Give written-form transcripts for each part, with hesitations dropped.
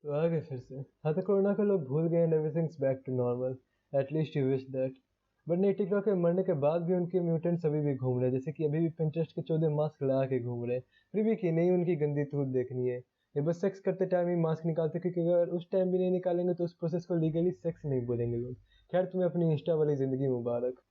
तो आ गए फिर से। हाँ, तो कोरोना को लोग भूल गए and everything's back to normal. At least you wish that. But नहीं, टिकटॉक के मरने के बाद भी उनके म्यूटेंट्स अभी भी घूम रहे हैं, जैसे कि अभी भी पिंटरेस्ट के 14 मास्क लगा के घूम रहे हैं। फिर भी कि नहीं उनकी गंदी थूत देखनी है। ये बस सेक्स करते टाइम ही मास्क निकालते, क्योंकि अगर उस टाइम भी नहीं निकालेंगे तो उस प्रोसेस को लीगली सेक्स नहीं बोलेंगे लोग। खैर, तुम्हें अपनी इंस्टा वाली ज़िंदगी मुबारक।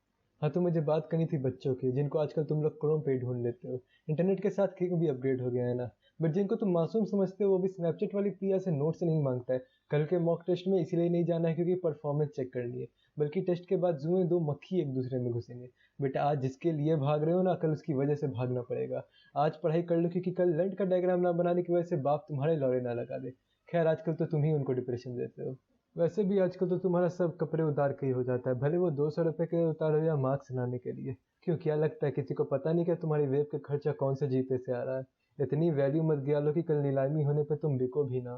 हाँ, तो मुझे बात करनी थी बच्चों की, जिनको आजकल तुम लोग क्रोम पे ही ढूंढ लेते हो। इंटरनेट के साथ किंग भी अपग्रेड हो गया है ना। बट जिनको तुम मासूम समझते हो वो भी स्नैपचैट वाली प्रिया से नोट से नहीं मांगता है। कल के मॉक टेस्ट में इसीलिए नहीं जाना है क्योंकि परफॉर्मेंस चेक करनी है। बल्कि टेस्ट के बाद जुए दो मक्खी एक दूसरे में घुसेंगे। बेटा, आज जिसके लिए भाग रहे हो ना, कल उसकी वजह से भागना पड़ेगा। आज पढ़ाई कर लो, क्योंकि कल लंट का डायग्राम ना बनाने की वजह से बाप तुम्हारे लौड़े ना लगा दे। खैर, आजकल तो तुम ही उनको डिप्रेशन देते हो। वैसे भी आजकल तो तुम्हारा सब कपड़े उतार के ही हो जाता है, भले वो 200 रुपए के उतारो या मास्क बनाने के लिए। क्यों, क्या लगता है किसी को पता नहीं क्या तुम्हारी वेब का खर्चा कौन से जीपे से आ रहा है? इतनी वैल्यू मत गिरा लो कि कल नीलामी होने पे तुम बिको भी ना।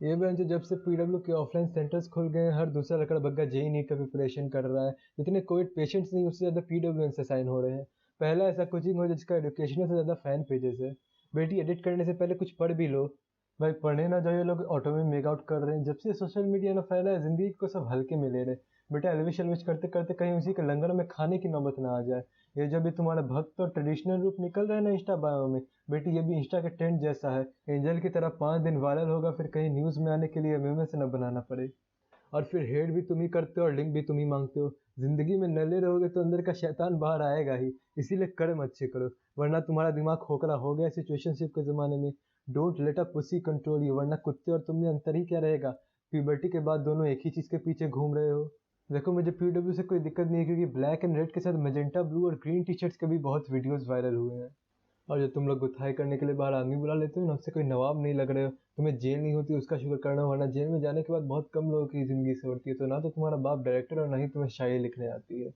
ये बेंच जब से पीडब्ल्यू के ऑफलाइन सेंटर्स खुल गए हैं, हर दूसरा लकड़बग्गा जेई नीट का प्रिपरेशन कर रहा है। जितने कोविड पेशेंट्स नहीं, उससे ज़्यादा पीडब्ल्यू से साइन हो रहे हैं। पहला ऐसा कोचिंग हो जिसका एजुकेशन से ज़्यादा फैन पेजेस है। बेटी, एडिट करने से पहले कुछ पढ़ भी लो। भाई, पढ़ने ना जाओ, ये लोग ऑटो में मेक आउट कर रहे हैं। जब से सोशल मीडिया ना फैला है, जिंदगी को सब हल्के में ले रहे। बेटा, एलविश एलविश करते करते कहीं उसी के लंगर में खाने की नौबत ना आ जाए। ये जब भी तुम्हारा भक्त और ट्रेडिशनल रूप निकल रहा है ना इंस्टा बायो में, बेटी ये भी इंस्टा के ट्रेंड जैसा है। एंजल की तरह 5 दिन वायरल होगा, फिर कहीं न्यूज में आने के लिए मेमे से न बनाना पड़े। और फिर हेड भी तुम ही करते हो और लिंक भी तुम ही मांगते हो। जिंदगी में नल्ले रहोगे तो अंदर का शैतान बाहर आएगा ही। इसीलिए कर्म अच्छे करो, वरना तुम्हारा दिमाग खोखला हो गया सिचुएशनशिप के जमाने में। Don't let a pussy control you, वरना कुत्ते और तुम में अंतर ही क्या रहेगा। प्यूबर्टी के बाद दोनों एक ही चीज के पीछे घूम रहे हो। देखो, मुझे पीडब्ल्यू से कोई दिक्कत नहीं है, क्योंकि ब्लैक एंड रेड के साथ मेजेंटा ब्लू और ग्रीन टी शर्ट्स के भी बहुत वीडियोस वायरल हुए हैं। और जो तुम लोग गुथाई करने के लिए बाहर आदमी बुला लेते हो ना, उससे कोई नवाब नहीं लग रहे हो। तुम्हें जेल नहीं होती उसका शुक्र करना, वरना जेल में जाने के बाद बहुत कम लोगों की जिंदगी संवरती है। तो ना तो तुम्हारा बाप डायरेक्टर और ना ही तुम्हें शायरी लिखने आती है।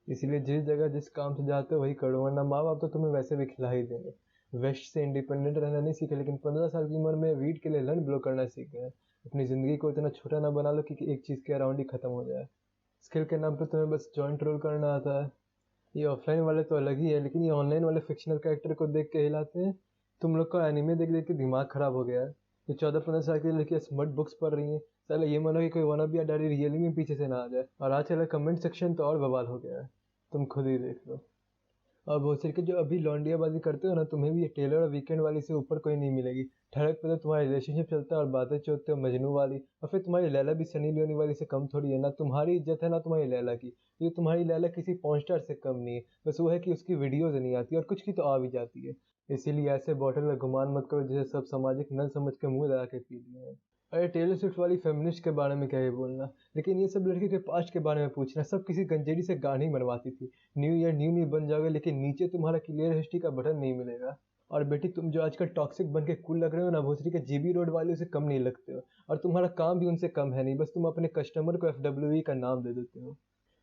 इसीलिए जिस जगह जिस काम से जाते हो वही करो, वरना माँ बाप तो तुम्हें वैसे भी खिला ही देंगे। वेस्ट से इंडिपेंडेंट रहना नहीं सीखे, लेकिन 15 साल की उम्र में वीट के लिए लंड ब्लो करना सीख गए। अपनी जिंदगी को इतना छोटा ना बना लो कि एक चीज के अराउंड ही खत्म हो जाए। स्किल के नाम पे तुम्हें बस जॉइंट रोल करना आता है। ये ऑफलाइन वाले तो अलग ही है, लेकिन ये ऑनलाइन वाले फिक्शनल कैरेक्टर को देख के हिलाते हैं। तुम लोग का एनिमे देख देख के दिमाग खराब हो गया है। ये 14-15 साल की लड़कियां स्मर्ट बुक्स पढ़ रही हैं। साला ये मानो कि कोई वानाबी डायरी रियली में पीछे से ना आ जाए। और आजकल कमेंट सेक्शन तो और बवाल हो गया है। तुम खुद ही देख लो। और बहुत के जो अभी लौंडियाबाजी करते हो ना, तुम्हें भी ये टेलर और वीकेंड वाली से ऊपर कोई नहीं मिलेगी। ठड़क पे तो तुम्हारा रिलेशनशिप चलता है और बातें चोदते हो मजनू वाली। और फिर तुम्हारी लैला भी सनी लियोनी वाली से कम थोड़ी है ना। तुम्हारी इज्जत है ना तुम्हारी लैला की। ये तुम्हारी लैला किसी पॉर्न स्टार से कम नहीं है, बस वो है कि उसकी वीडियोज नहीं आती और कुछ की तो आ भी जाती है। इसीलिए ऐसे बॉटल में गुमान मत करो जिसे सब सामाजिक नल समझ के मुंह लगा के पी लिए हैं। अरे, टेलर स्विफ्ट वाली फेमिनिस्ट के बारे में क्या ही बोलना। लेकिन ये सब लड़की के पास्ट के बारे में पूछना, सब किसी गंजेड़ी से गान ही मरवाती थी। न्यू ईयर न्यू मी बन जाओगे, लेकिन नीचे तुम्हारा क्लियर हिस्ट्री का बटन नहीं मिलेगा। और बेटी, तुम जो आजकल टॉक्सिक बन के कूल लग रहे हो ना, भोसरी के जीबी रोड वाले से कम नहीं लगते हो। और तुम्हारा काम भी उनसे कम है नहीं, बस तुम अपने कस्टमर को एफडब्ल्यूई का नाम दे देते हो।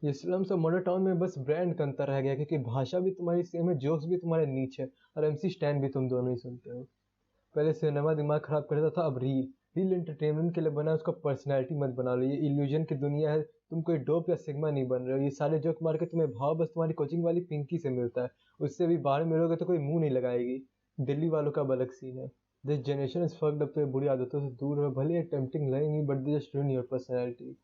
ये स्लम्स और मॉडल टाउन में बस ब्रांड का अंतर रह गया, क्योंकि भाषा भी तुम्हारी सेम है, जोक्स भी तुम्हारे नीच है। और एमसी स्टैंड भी तुम दोनों ही सुनते हो। पहले सिनेमा दिमाग खराब करता था, अब रील। रील एंटरटेनमेंट के लिए बना है, उसको पर्सनैलिटी मत बना लो। ये इल्यूजन की दुनिया है। तुम कोई डोप या सिग्मा नहीं बन रहे हो। ये सारे जोक मार के तुम्हें भाव बस तुम्हारी कोचिंग वाली पिंकी से मिलता है। उससे भी बाहर मिलोगे तो कोई मुंह नहीं लगाएगी। दिल्ली वालों का अलग सीन है। This generation is fucked up, तो ये बुरी आदतों से दूर रहो। भले ये टेम्पटिंग लगेंगी, but they just रूइन your personality.